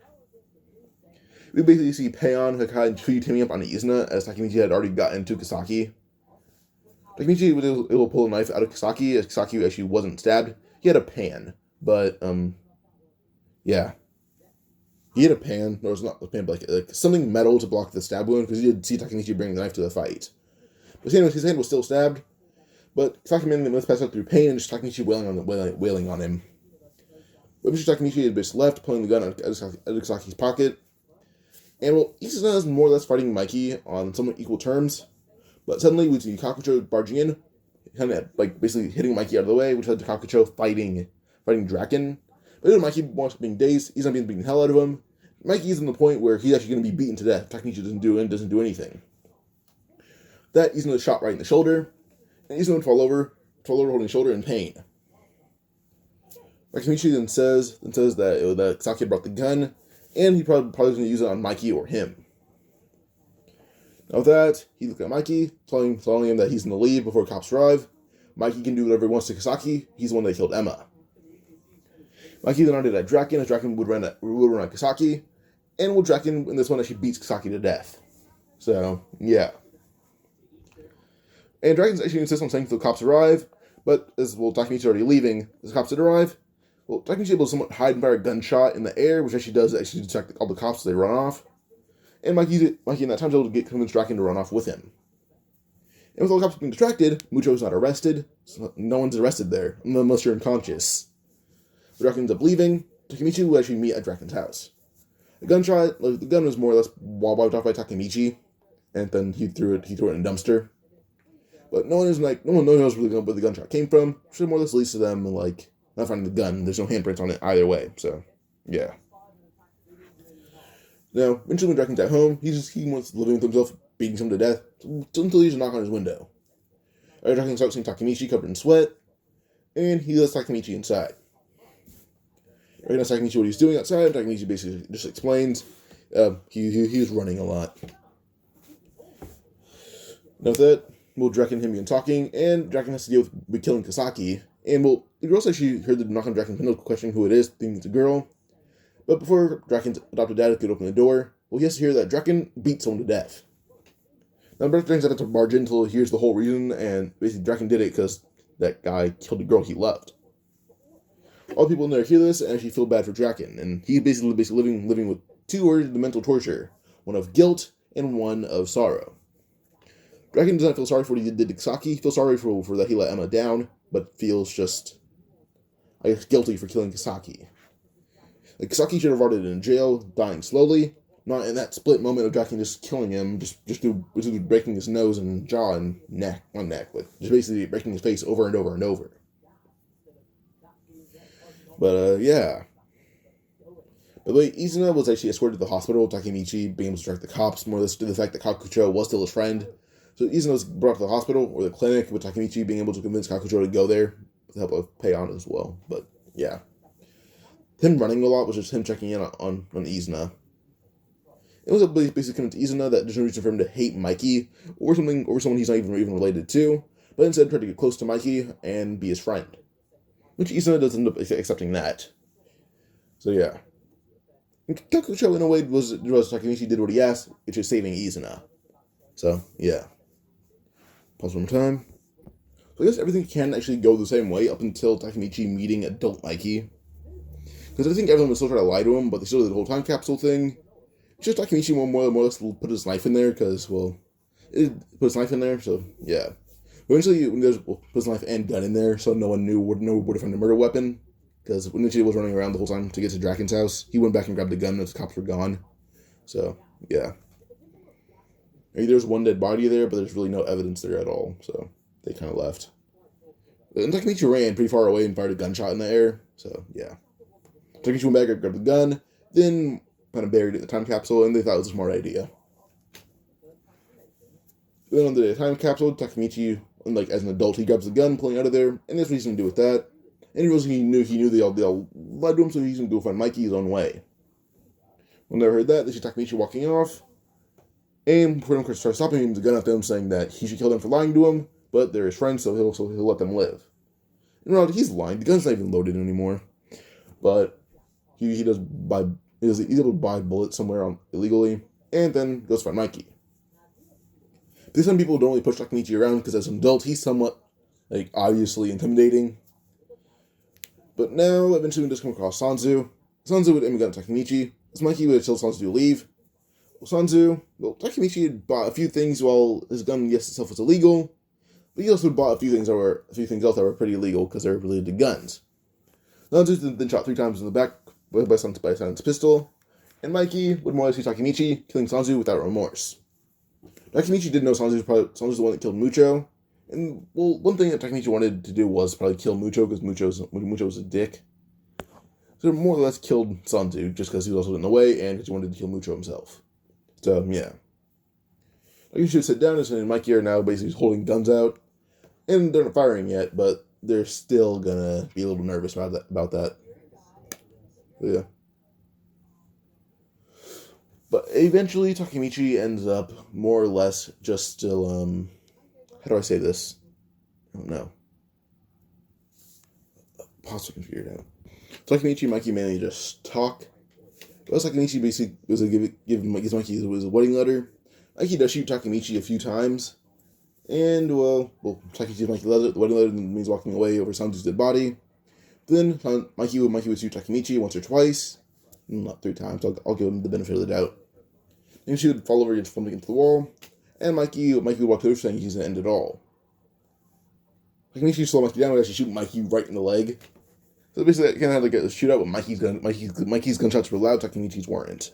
We basically see Payon, Hakai, and Chuyu teaming up on Izuna, as Takemichi had already gotten into Kasaki. Takemichi was able to pull a knife out of Kasaki, as Kasaki actually wasn't stabbed. He had a pan, but, yeah. He had a pan, no, it's not a pan, but like something metal to block the stab wound, because you did see Takemichi bring the knife to the fight. But his hand was still stabbed, but Kasaki managed to pass out through pain, and just Takemichi wailing on him. But Mr. Takemichi had just left, pulling the gun out of Kasaki's pocket. And Izuna is more or less fighting Mikey on somewhat equal terms, but suddenly we see Kakucho barging in, kind of basically hitting Mikey out of the way, which led to Kakucho fighting Draken. But Mikey wants being dazed, he's not being beaten the hell out of him. Mikey's in the point where he's actually going to be beaten to death. Takemichi doesn't do anything. That Izuna is shot right in the shoulder, and Izuna would fall over holding the shoulder in pain. Takemichi then says that Kasaki brought the gun, and he probably was going to use it on Mikey or him. Now with that, he looked at Mikey, telling him that he's in the lead before cops arrive. Mikey can do whatever he wants to Kasaki. He's the one that killed Emma. Mikey then nodded at Draken, as Draken would run at Kasaki, and Draken in this one actually beats Kasaki to death. So, yeah. And Draken's actually insists on saying the cops arrive, but Takemichi's already leaving. As the cops did arrive, Takemichi's able to somewhat hide and fire a gunshot in the air, which actually does detect all the cops as they run off. And Mikey in that time is able to convince Draken to run off with him. And with all the cops being distracted, Mucho's not arrested. So no one's arrested there, unless you're unconscious. Draken ends up leaving. Takemichi will actually meet at Draken's house. The gun was more or less wiped off by Takemichi, and then he threw it in a dumpster. But no one knows where the gunshot came from, so more or less leads to them not finding the gun. There's no handprints on it either way, so yeah. Now, eventually when Draken's at home, he wants living with himself, beating someone to death, until he hears a knock on his window. Draken starts seeing Takemichi covered in sweat, and he lets Takemichi inside. Draken asks Takemichi what he's doing outside. Takemichi basically just explains he was running a lot. Note that Draken and him begin talking, and Draken has to deal with killing Kasaki. And the girl says she heard the knock on Draken's window questioning who it is, thinking it's a girl. But before Draken's adopted dad could open the door, he has to hear that Draken beat someone to death. Now, Draken's had to barge in until he hears the whole reason, and basically Draken did it because that guy killed a girl he loved. All the people in there hear this and actually feel bad for Draken, and he's basically living with two words of mental torture, one of guilt and one of sorrow. Draken does not feel sorry for what he did to Kasaki. He feels sorry for that he let Emma down, but feels just, guilty for killing Kasaki. Kasaki should have rotted in jail, dying slowly, not in that split moment of Draken just killing him, just breaking his nose and jaw and neck, just basically breaking his face over and over and over. But, yeah. By the way, Izuna was actually escorted to the hospital, Takemichi being able to track the cops, more or less due to the fact that Kakucho was still his friend. So Izuna was brought to the hospital, or the clinic, with Takemichi being able to convince Kakucho to go there, with the help of Peion as well. But, yeah. Him running a lot was just him checking in on Izuna. It was basically coming to Izuna that there's no reason for him to hate Mikey, or someone he's not even related to, but instead try to get close to Mikey and be his friend. Which Izuna does end up accepting that. So, yeah. Kakucho, in a way, was Takemichi did what he asked, which is saving Izuna. So, yeah. Pause one more time. So I guess everything can actually go the same way up until Takemichi meeting adult Mikey. Because I think everyone was still trying to lie to him, but they still did the whole time capsule thing. It's just Takemichi more or less put his knife in there, because, it put his knife in there, so, yeah. Eventually, when there's put his knife and gun in there, so no one would have found a murder weapon. Because when Ichi was running around the whole time to get to Draken's house, he went back and grabbed the gun and the cops were gone. So, yeah. Maybe there's one dead body there, but there's really no evidence there at all. So, they kind of left. And Takemichi ran pretty far away and fired a gunshot in the air. So, yeah. Takemichi went back and grabbed the gun, then kind of buried it in the time capsule, and they thought it was a smart idea. Then on the time capsule, Takemichi, as an adult, he grabs the gun, pulling out of there, and that's what he's going to do with that. And he knew they all lied to him, so he's going to go find Mikey his own way. When they heard that, they see Takemichi walking off, and before them start stopping him, the gun at them, saying that he should kill them for lying to him, but they're his friends, so he'll let them live. In reality, he's lying. The gun's not even loaded anymore, but he's able to buy bullets somewhere illegally, and then goes find Mikey. These some people don't really push Takemichi around because as an adult, he's somewhat, obviously intimidating. But now, eventually, we just come across Sanzu. Sanzu would immigrate Takemichi, as Mikey would tell Sanzu to leave. Takemichi had bought a few things while his gun, yes, itself was illegal, but he also bought a few things else that were pretty illegal because they were related to guns. Sanzu then shot 3 times in the back by Sanzu's pistol, and Mikey would more or less see Takemichi killing Sanzu without remorse. Takemichi didn't know Sanzu's the one that killed Mucho. And, one thing that Takemichi wanted to do was probably kill Mucho, because Mucho was a dick. So more or less killed Sanzu, just because he was also in the way, and because he wanted to kill Mucho himself. So, yeah. Takemichi should sit down, and Mikey are now basically holding guns out. And they're not firing yet, but they're still gonna be a little nervous about that. So, yeah. But eventually, Takemichi ends up more or less just still, how do I say this? I don't know. Possibly figure it out. Takemichi and Mikey mainly just talk. But Takemichi basically was give Mikey his wedding letter. Mikey does shoot Takemichi a few times. And, Takemichi gives Mikey the wedding letter means walking away over Sanzu's dead body. Then Mikey would shoot Takemichi once or twice. Not 3 times. I'll give him the benefit of the doubt. And she would fall over against the wall, and Mikey would walk over saying he's going to end it all. Takemichi would slow Mikey down and actually shoot Mikey right in the leg. So basically, it kind of had a shootout, but Mikey's gunshots were loud, Takemichi's weren't.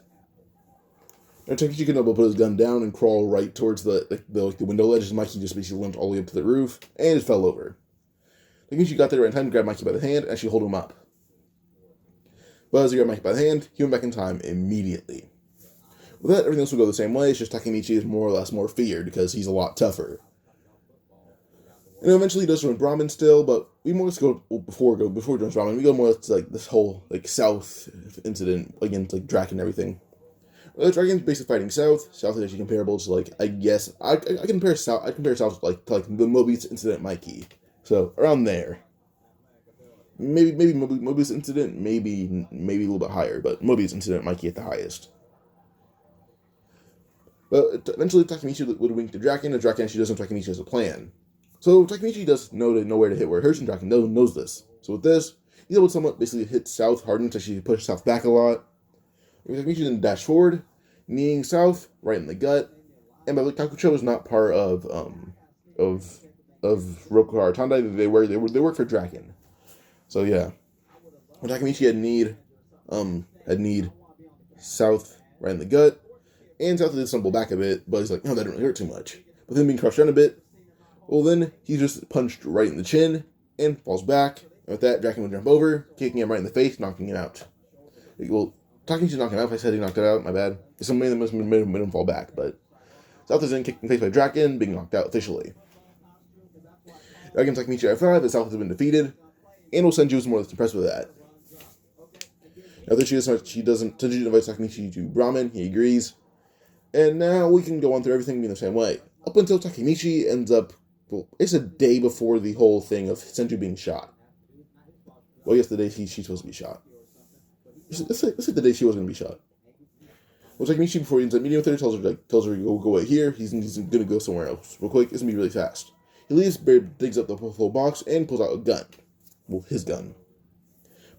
Now, Takemichi could put his gun down and crawl right towards the window ledge, as Mikey just basically limped all the way up to the roof, and just fell over. Takemichi got there in time to grab Mikey by the hand and actually hold him up. But as he grabbed Mikey by the hand, he went back in time immediately. With that, everything else will go the same way. It's just Takemichi is more or less more feared because he's a lot tougher. And eventually he does join Brahmin still, but we more go before he joins Brahmin, we go more to like this whole like South incident against like Draken and everything. Draken's basically fighting South. South is actually comparable to like I guess I compare South to like the Mobius incident Mikey. So around there. Maybe Mobius incident, maybe a little bit higher, but Mobius incident Mikey at the highest. But eventually Takemichi would wink to Draken, and Draken actually doesn't know Takemichi has a plan. So Takemichi does know where to hit where Hirsch, and Draken knows this. So with this, he's able to somewhat basically hit South hard enough to actually push South back a lot. Takemichi then dash forward, kneeing South right in the gut. And by the way, Kakucho is not part of Rokuhara Tandai. They work for Draken. So yeah, when Takemichi had kneed South right in the gut, and South did stumble back a bit, but he's like, no, that didn't really hurt too much. But then being crushed down a bit, well then he just punched right in the chin and falls back. And with that, Draken would jump over, kicking him right in the face, knocking him out. Well, Takemichi knocked him out. If I said he knocked it out, my bad. Somebody must have made him fall back, but South is then kicked in the face by Draken, being knocked out officially. Draken Takemichi F5, the South has been defeated, and Senju was more or less impressed with that. Now that Senju invites Takemichi to Brahmin, he agrees. And now we can go on through everything being the same way. Up until Takemichi ends up, well, it's a day before the whole thing of Senju being shot. Well, yes, the day she's supposed to be shot. Let's say the day she was going to be shot. Well, Takemichi, before he ends up meeting with her, tells her to go away here. He's going to go somewhere else real quick. It's going to be really fast. He leaves, digs up the whole box, and pulls out a gun. Well, his gun.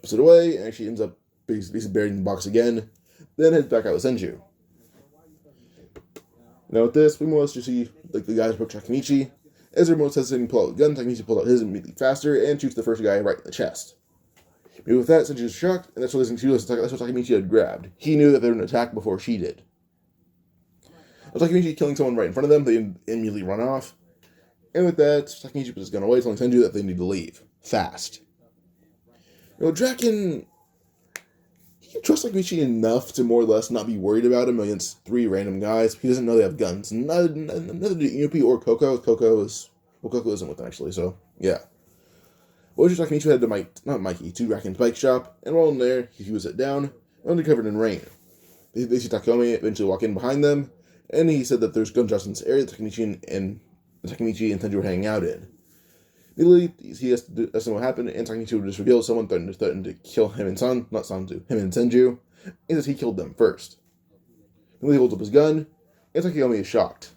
Puts it away, and actually ends up basically buried in the box again. Then heads back out with Senju. Now with this, we more or less just see like the guys approach Takemichi. As everyone says, to pull out the gun, Takemichi pulls out his immediately faster and shoots the first guy right in the chest. Maybe with that, Senju is shocked, and that's what Takemichi had grabbed. He knew that they were going to attack before she did. With Takemichi killing someone right in front of them, they immediately run off. And with that, Takemichi puts his gun away, telling Senju that they need to leave. Fast. Draken, he can trust Takemichi enough to more or less not be worried about him against three random guys. He doesn't know they have guns. Neither do Inupi or Coco. Coco isn't with them, actually, so, yeah. Well, Takemichi headed to Draken's bike shop, and while in there, he was sit down, only covered in rain. They see Takumi eventually walk in behind them, and he said that there's gunshots in this area that Takemichi and Senju were hanging out in. Immediately, he asked them what happened, and Takemichi would just reveal someone threatened to kill him and Senju, and says he killed them first. Then he holds up his gun, and Takumi is shocked.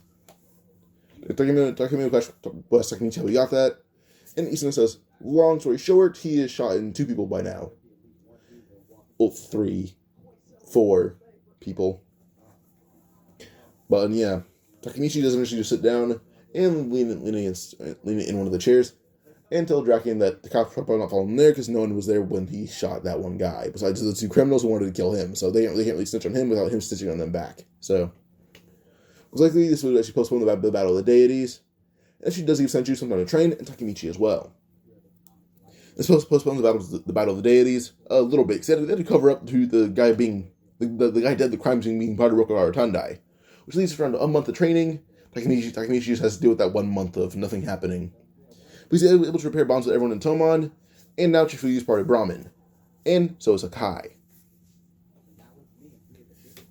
Takumi asks Takemichi how he got that, and Isuna says, long story short, he has shot in 2 people by now. Well, 3, 4 people. But yeah, Takemichi does eventually just sit down and lean in one of the chairs and tell Draken that the cops probably not following there because no one was there when he shot that one guy, besides the 2 criminals who wanted to kill him, so they can't really snitch on him without him stitching on them back. So, most likely this would actually postpone the Battle of the Deities, and she does give Senju some time to train, and Takemichi as well. This postpones the Battle of the Deities a little bit, because they had to cover up to the guy being, the guy dead, the crimes being part of Rokuhara Tandai, which leads to around a month of training. Takemichi just has to deal with that 1 month of nothing happening. But he's able to repair bonds with everyone in Tomon, and now Chifuyu is part of Brahmin. And so is Akai.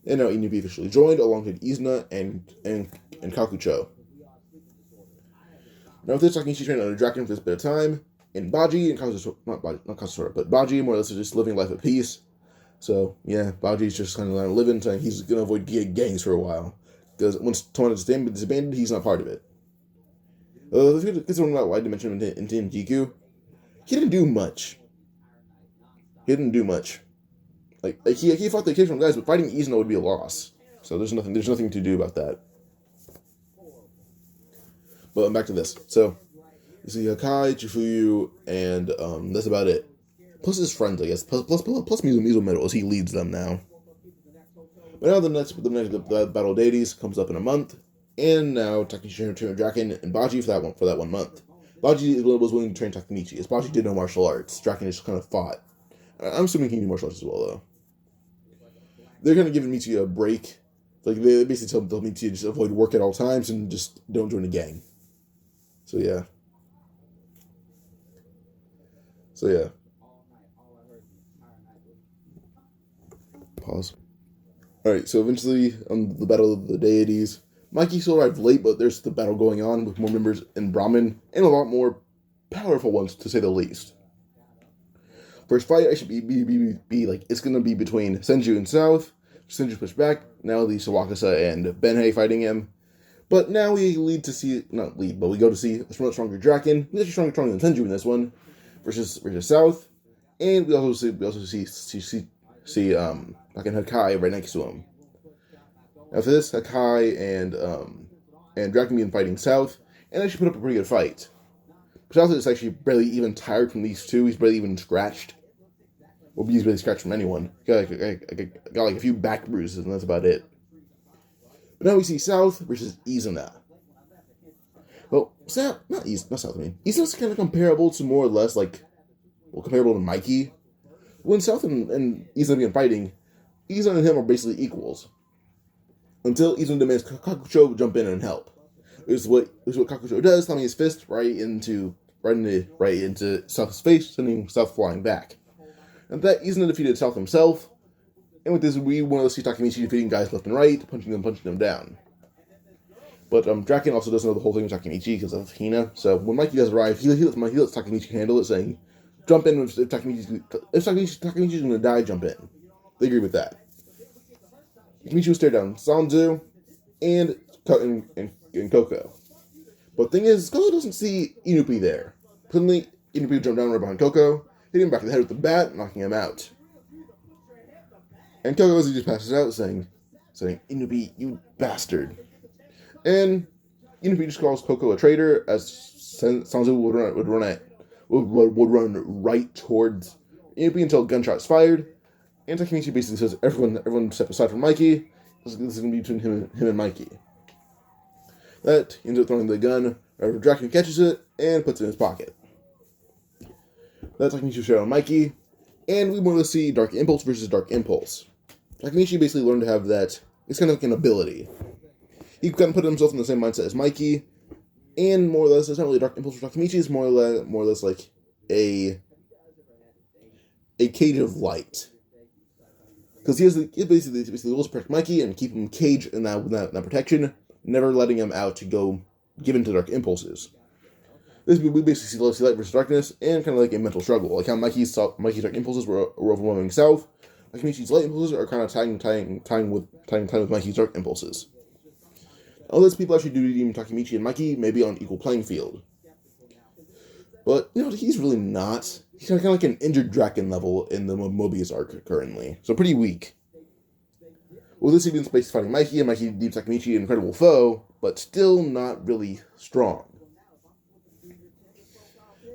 And now Inupi officially joined, along with Izuna and Kakucho. Now with this, Takemichi trained under Draken for this bit of time, and Baji and Kazutora, but Baji more or less is just living life at peace. So yeah, Baji's just kind of living, saying he's going to avoid gangs for a while. Because once Tomon is disbanded, he's not part of it. If you get someone about why I didn't mention him in Tenjiku, he didn't do much. Like he fought the occasional guys, but fighting Izuna would be a loss. So there's nothing to do about that. But back to this. So you see Hakai, Chifuyu, and that's about it. Plus his friends, I guess. Plus Mizu Metal, as he leads them now. But now the next Battle of Deities comes up in a month, and now Takemichi trained Draken and Baji for that 1 month. Baji was willing to train Takemichi, as Baji did no martial arts. Draken just kind of fought. I'm assuming he can do martial arts as well, though. They're kind of giving Michi a break. Like, they basically tell Michi to just avoid work at all times and just don't join a gang. So, yeah. So yeah. Pause. Alright, so eventually, on the Battle of the Deities, Mikey still arrived late, but there's the battle going on with more members in Brahmin, and a lot more powerful ones, to say the least. First fight, I should be like, it's gonna be between Senju and South. Senju pushed back, now the Sawakasa and Benhei fighting him. But now we lead to see, not lead, but we go to see a stronger Draken. He's actually stronger than Senju in this one, versus South. And we also see fucking Hakai right next to him. After this, Hakai and Draken begin fighting South, and actually put up a pretty good fight. South is actually barely even tired from these two. He's barely even scratched. Well, he's barely scratched from anyone. Got like a few back bruises, and that's about it. But now we see South versus Izuna. Well, not South, I mean. Izuna's kind of comparable to more or less, like, well, comparable to Mikey. When South and Izuna begin fighting, Izuna and him are basically equals. Until Izuna demands Kakusho jump in and help. This is what Kakusho does, thumbing his fist right into South's face, sending South flying back. And that Izuna defeated South himself. And with this, we want to see Takemichi defeating guys left and right, punching them down. But Draken also doesn't know the whole thing with Takemichi because of Hina. So when Mikey does arrive, he lets Takemichi handle it, saying, "Jump in if Takemichi's going to die. Jump in." They agree with that. Takemichi will stare down Sanzu and Koko. But the thing is, Koko doesn't see Inupi there. Suddenly, Inupi jumped down right behind Koko, hitting him back in the head with the bat, knocking him out. And Koko, as he just passes out, saying, "Inupi, you bastard." And Inupi just calls Koko a traitor, as Sanzu would run right towards Inupi until a gunshot is fired. And Takemichi basically says, everyone step aside from Mikey. This is going to be between him and Mikey. That, he ends up throwing the gun. Draken catches it and puts it in his pocket. That Takemichi showed on Mikey. And we want to see Dark Impulse versus Dark Impulse. Takemichi basically learned to have that. It's kind of like an ability. He kind of put himself in the same mindset as Mikey. And more or less, it's not really Dark Impulse for Takemichi. It's more or less like a cage of light. Because he basically will protect Mikey and keep him caged in that protection, never letting him out to go give into Dark Impulses. We basically see light versus darkness, and kind of like a mental struggle. Like how Mikey's Dark Impulses were overwhelming South, Takemichi's light impulses are kind of tying with Mikey's Dark Impulses. Unless people actually do deem Takemichi and Mikey may be on equal playing field. But, he's really not. He's kind of like an injured Draken level in the Mobius arc currently. So pretty weak. Well, this even space fighting Mikey, and Mikey deems Takemichi an incredible foe, but still not really strong.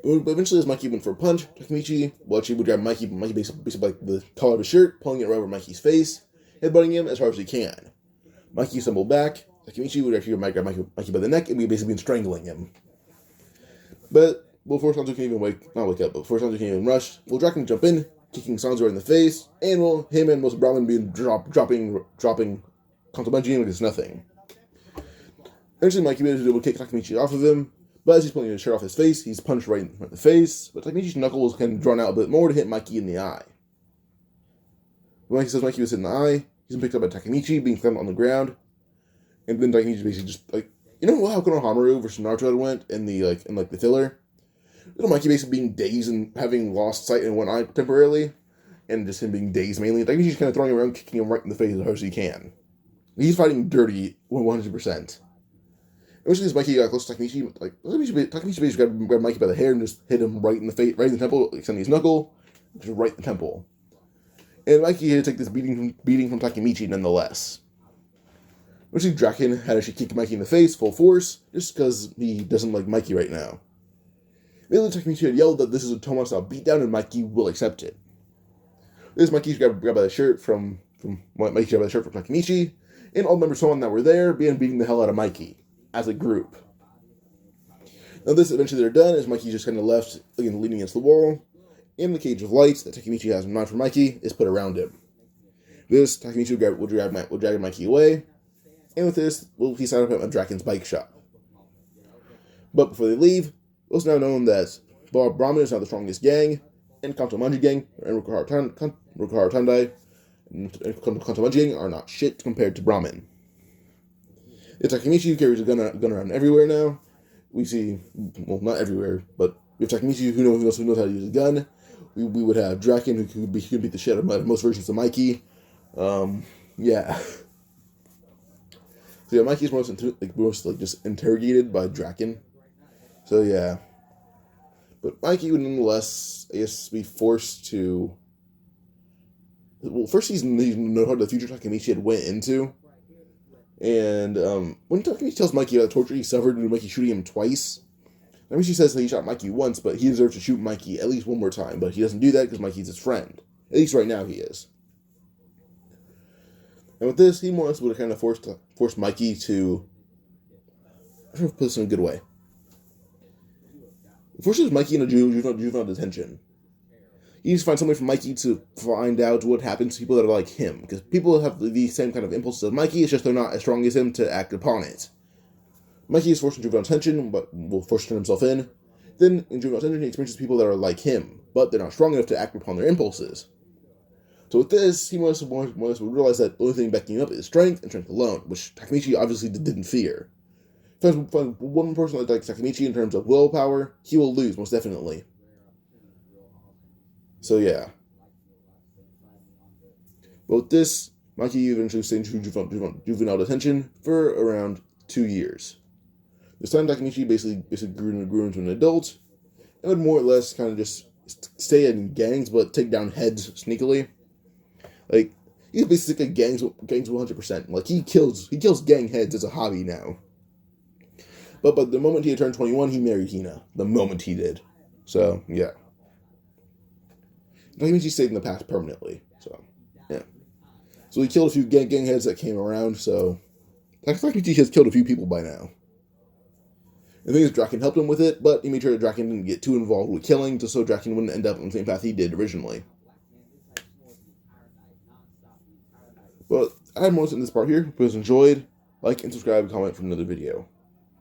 But eventually, as Mikey went for a punch, Takemichi would grab Mikey basically like the collar of his shirt, pulling it right over Mikey's face, headbutting him as hard as he can. Mikey stumbled back. Takemichi would actually grab Mikey by the neck, and we basically been strangling him. But before Sanzu can even before Sanzu can even rush, Draken jump in, kicking Sanzu right in the face, and him and most Brahmin being dropping Kantobanji like it's nothing. Eventually, Mikey was able to kick Takemichi off of him, but as he's pulling his shirt off his face, he's punched right in the face, but Takemichi's knuckle was kind of drawn out a bit more to hit Mikey in the eye. When Mikey says Mikey was hit in the eye, he's picked up by Takemichi, being slammed on the ground, and then Takemichi basically just, like, how Konohamaru versus Naruto went in the filler? Mikey basically being dazed and having lost sight in one eye temporarily, and just him being dazed mainly. Takemichi's kind of throwing him around, kicking him right in the face as hard as he can. He's fighting dirty 100%. Eventually, as Mikey got close to Takemichi, Takemichi basically grabbed Mikey by the hair and just hit him right in the face, right in the temple, extending his knuckle, just right in the temple. And Mikey had to take this beating from Takemichi nonetheless. Eventually, Draken had actually kicked Mikey in the face full force, just because he doesn't like Mikey right now. Immediately, Takemichi had yelled that this is a Tomoe-style beatdown and Mikey will accept it. This Mikey's grabbed by the shirt from Takemichi, and all members that were there began beating the hell out of Mikey as a group. Now this eventually they're done as Mikey just kind of left leaning against the wall, and the cage of lights that Takemichi has in mind for Mikey is put around him. This Takemichi will drag Mikey away, and with this he set up a Draken's bike shop. But before they leave, it's now known that Brahmin is now the strongest gang, and Kantomanji gang and Rokuhara Tandai and Kantomanji gang are not shit compared to Brahmin. It's Takemichi who carries a gun around everywhere now. We see, well, not everywhere, but we have Takemichi who knows how to use a gun. We would have Draken who could beat the shit out of most versions of Mikey. Yeah. So yeah, Mikey's most just interrogated by Draken. So yeah. But Mikey would nonetheless, I guess, be forced to. Well, first he's know how the future Takemichi had went into, and when Takemichi tells Mikey about the torture he suffered when Mikey shooting him twice, Takemichi says that he shot Mikey once, but he deserves to shoot Mikey at least one more time. But he doesn't do that because Mikey's his friend. At least right now he is. And with this, he more or less would have kind of forced Mikey to. I don't know if I put this in a good way. Forces Mikey into juvenile detention. He needs to find somebody for Mikey to find out what happens to people that are like him. Because people have the same kind of impulses as Mikey, it's just they're not as strong as him to act upon it. Mikey is forced into juvenile detention, but will force to turn himself in. Then, in juvenile detention, he experiences people that are like him, but they're not strong enough to act upon their impulses. So with this, he more or less would realize that the only thing backing him up is strength, and strength alone, which Takemichi obviously didn't fear. If I find one person like Takemichi in terms of willpower, he will lose, most definitely. So yeah. But with this, Mikey eventually stayed in juvenile detention for around 2 years. This time, Takemichi basically grew into an adult, and would more or less kind of just stay in gangs, but take down heads sneakily. Like, he's basically gangs 100%. Like, he kills gang heads as a hobby now. But the moment he had turned 21, he married Hina. The moment he did. So, yeah. Takemichi stayed in the past permanently. So, yeah. So he killed a few gang heads that came around, so Takemichi has killed a few people by now. The thing is, Draken helped him with it, but he made sure that Draken didn't get too involved with killing, just so Draken wouldn't end up on the same path he did originally. But I had more in this part here. If you guys enjoyed, like and subscribe and comment for another video.